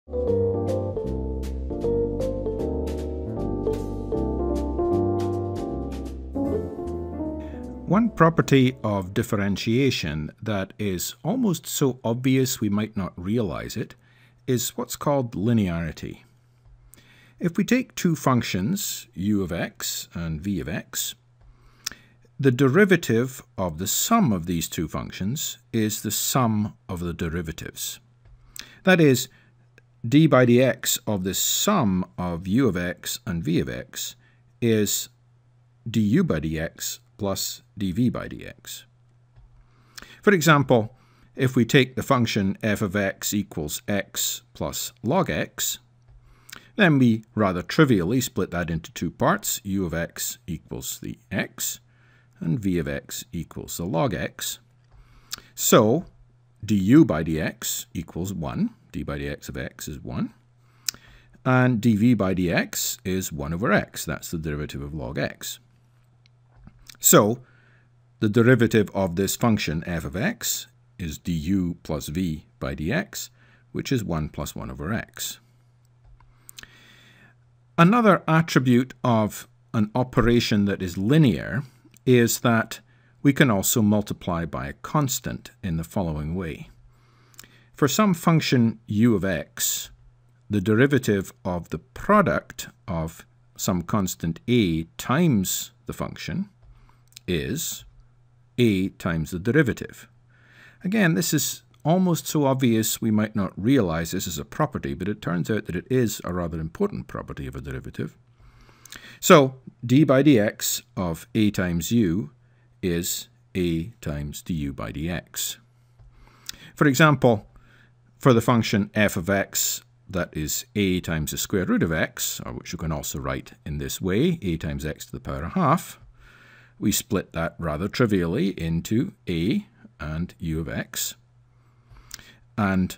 One property of differentiation that is almost so obvious we might not realize it is what's called linearity. If we take two functions, u of x and v of x, the derivative of the sum of these two functions is the sum of the derivatives. That is, d by dx of the sum of u of x and v of x is du by dx plus dv by dx. For example, if we take the function f of x equals x plus log x, then we rather trivially split that into two parts. U of x equals the x, and v of x equals the log x. So du by dx equals 1. d by dx of x is 1. And dv by dx is 1 over x. That's the derivative of log x. So the derivative of this function f of x is du plus v by dx, which is 1 plus 1 over x. Another attribute of an operation that is linear is that we can also multiply by a constant in the following way. For some function u of x, the derivative of the product of some constant a times the function is a times the derivative. Again, this is almost so obvious we might not realize this is a property, but it turns out that it is a rather important property of a derivative. So d by dx of a times u is a times du by dx. For example, for the function f of x that is a times the square root of x, or which you can also write in this way, a times x to the power of half, we split that rather trivially into a and u of x. And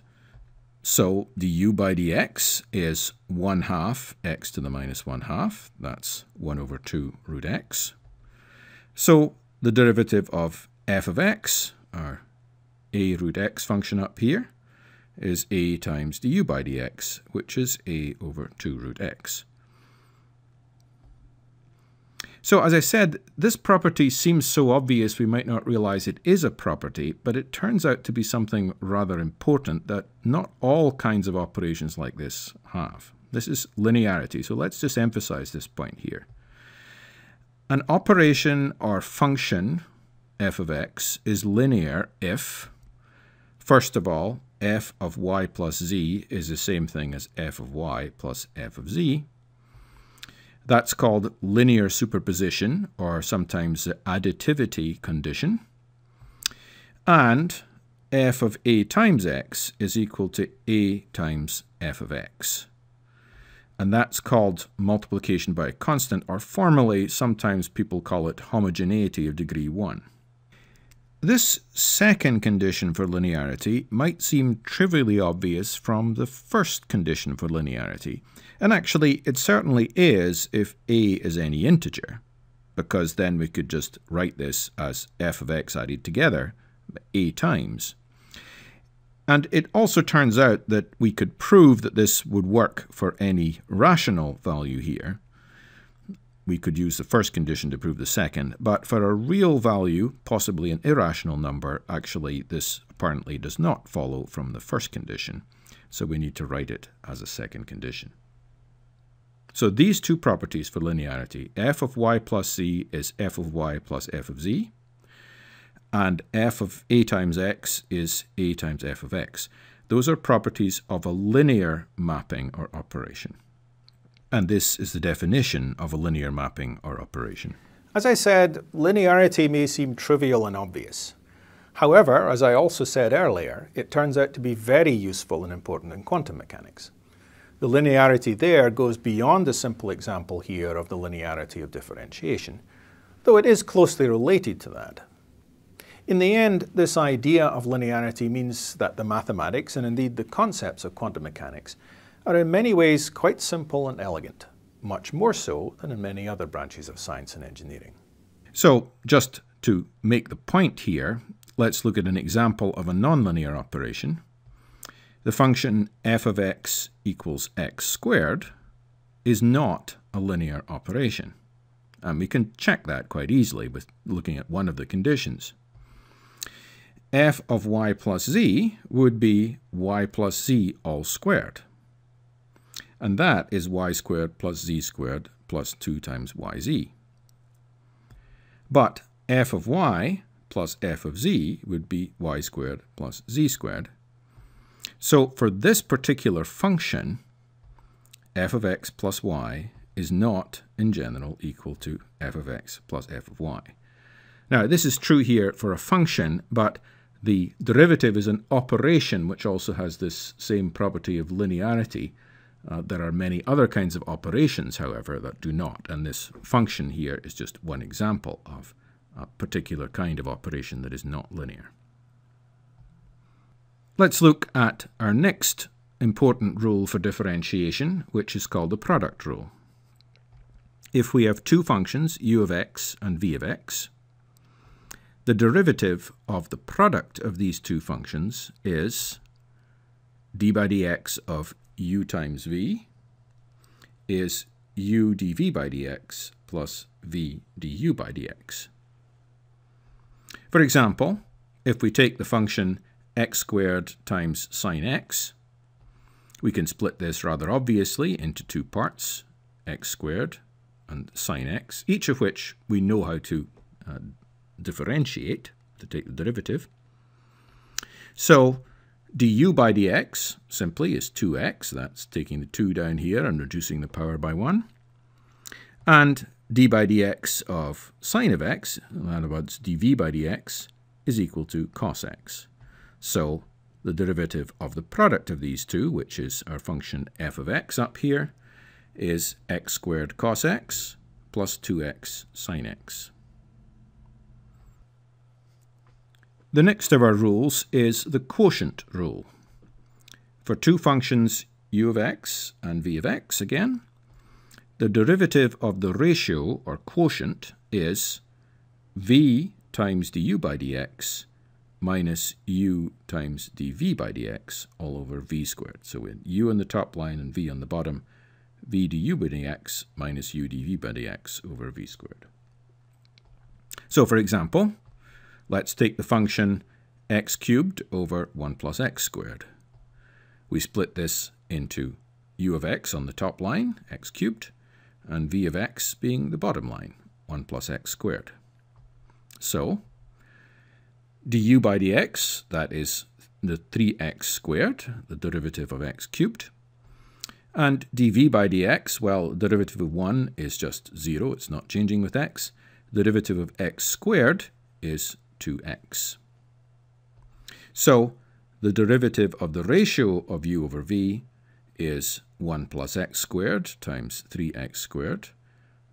so du by dx is 1/2 x to the minus 1/2. That's 1 over 2 root x. So the derivative of f of x, our a root x function up here, is a times du by dx, which is a over 2 root x. So as I said, this property seems so obvious we might not realize it is a property, but it turns out to be something rather important that not all kinds of operations like this have. This is linearity, so let's just emphasize this point here. An operation or function, f of x, is linear if, first of all, f of y plus z is the same thing as f of y plus f of z. That's called linear superposition, or sometimes the additivity condition. And f of a times x is equal to a times f of x. And that's called multiplication by a constant, or formally, sometimes people call it homogeneity of degree 1. This second condition for linearity might seem trivially obvious from the first condition for linearity. And actually, it certainly is if a is any integer, because then we could just write this as f of x added together, a times. And it also turns out that we could prove that this would work for any rational value here. We could use the first condition to prove the second, but for a real value, possibly an irrational number, actually this apparently does not follow from the first condition, so we need to write it as a second condition. So these two properties for linearity, f of y plus z is f of y plus f of z, and f of a times x is a times f of x. Those are properties of a linear mapping or operation. And this is the definition of a linear mapping or operation. As I said, linearity may seem trivial and obvious. However, as I also said earlier, it turns out to be very useful and important in quantum mechanics. The linearity there goes beyond the simple example here of the linearity of differentiation, though it is closely related to that. In the end, this idea of linearity means that the mathematics, and indeed the concepts of quantum mechanics, are in many ways quite simple and elegant, much more so than in many other branches of science and engineering. So, just to make the point here, let's look at an example of a nonlinear operation. the function f of x equals x squared is not a linear operation. And we can check that quite easily with looking at one of the conditions. F of y plus z would be y plus z all squared. And that is y squared plus z squared plus 2 times yz. But f of y plus f of z would be y squared plus z squared. So for this particular function, f of x plus y is not, in general, equal to f of x plus f of y. Now, this is true here for a function, but the derivative is an operation which also has this same property of linearity. There are many other kinds of operations, however, that do not, and this function here is just one example of a particular kind of operation that is not linear. Let's look at our next important rule for differentiation, which is called the product rule. If we have two functions, u of x and v of x, the derivative of the product of these two functions is d by dx of u times v is u dv by dx plus v du by dx. For example, if we take the function x squared times sine x, we can split this rather obviously into two parts, x squared and sine x, each of which we know how to differentiate, to take the derivative. So du by dx simply is 2x, that's taking the 2 down here and reducing the power by 1. And d by dx of sine of x, in other words dv by dx, is equal to cos x. So the derivative of the product of these two, which is our function f of x up here, is x squared cos x plus 2x sine x. The next of our rules is the quotient rule. For two functions u of x and v of x again, the derivative of the ratio or quotient is v times du by dx minus u times dv by dx all over v squared. So with u on the top line and v on the bottom, v du by dx minus u dv by dx over v squared. So for example, let's take the function x cubed over 1 plus x squared. We split this into u of x on the top line, x cubed, and v of x being the bottom line, 1 plus x squared. So du by dx, that is the 3x squared, the derivative of x cubed. And dv by dx, well, the derivative of 1 is just 0, it's not changing with x. The derivative of x squared is 2x. So the derivative of the ratio of u over v is 1 plus x squared times 3x squared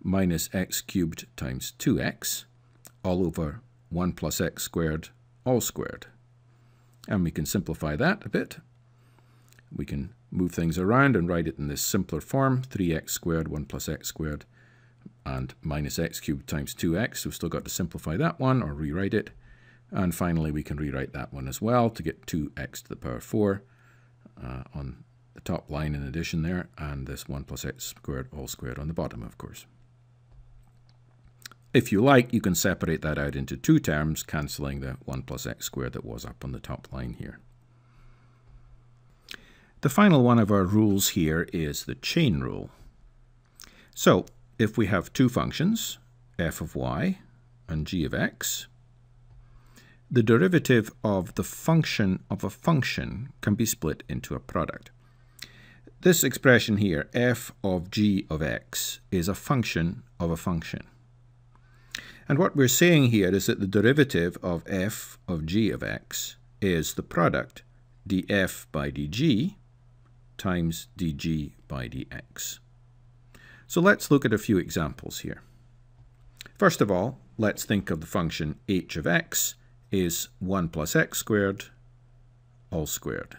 minus x cubed times 2x all over 1 plus x squared all squared. And we can simplify that a bit. We can move things around and write it in this simpler form, 3x squared, 1 plus x squared, and minus x cubed times 2x. We've still got to simplify that one or rewrite it. And finally, we can rewrite that one as well to get 2x to the power 4 on the top line in addition there, and this 1 plus x squared all squared on the bottom, of course. If you like, you can separate that out into two terms, cancelling the 1 plus x squared that was up on the top line here. The final one of our rules here is the chain rule. So, if we have two functions, f of y and g of x, the derivative of the function of a function can be split into a product. This expression here, f of g of x, is a function of a function. And what we're saying here is that the derivative of f of g of x is the product df by dg times dg by dx. So let's look at a few examples here. First of all, let's think of the function h of x is 1 plus x squared all squared.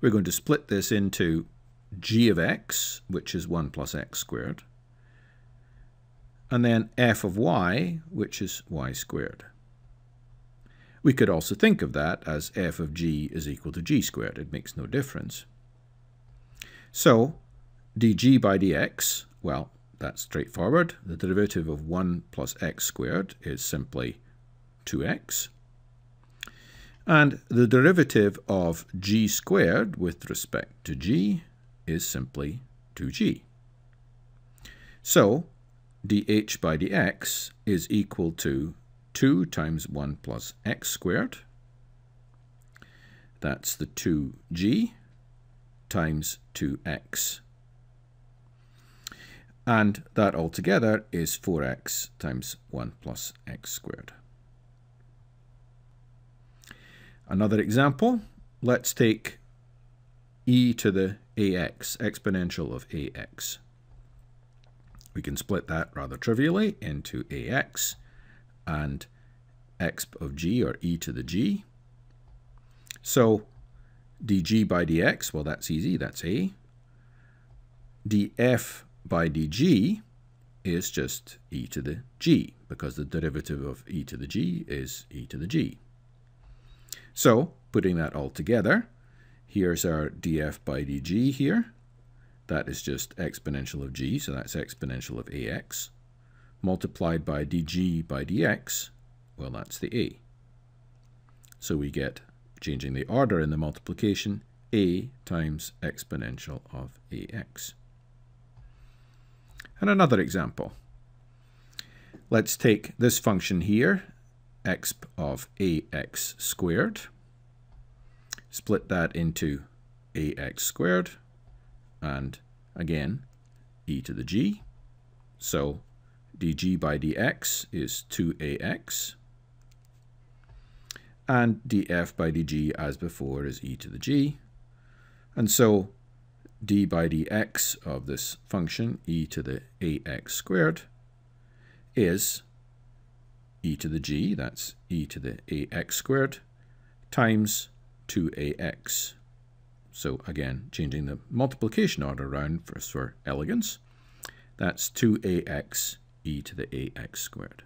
We're going to split this into g of x, which is 1 plus x squared, and then f of y, which is y squared. We could also think of that as f of g is equal to g squared. It makes no difference. So dg by dx, well, that's straightforward. The derivative of 1 plus x squared is simply 2x. And the derivative of g squared with respect to g is simply 2g. So dh by dx is equal to 2 times 1 plus x squared. That's the 2g times 2x. And that altogether is 4x times 1 plus x squared. Another example, let's take e to the ax, exponential of ax. We can split that rather trivially into ax and exp of g, or e to the g. So dg by dx, well, that's easy, that's a. df by dg is just e to the g, because the derivative of e to the g is e to the g. So, putting that all together, here's our df by dg here. That is just exponential of g, so that's exponential of ax, multiplied by dg by dx, well, that's the a. So we get, changing the order in the multiplication, a times exponential of ax. And another example. Let's take this function here, exp of ax squared, split that into ax squared, and again, e to the g. So dg by dx is 2ax, and df by dg, as before, is e to the g. And so d by dx of this function, e to the ax squared, is e to the g, that's e to the ax squared, times 2ax. So again, changing the multiplication order around for elegance, that's 2ax e to the ax squared.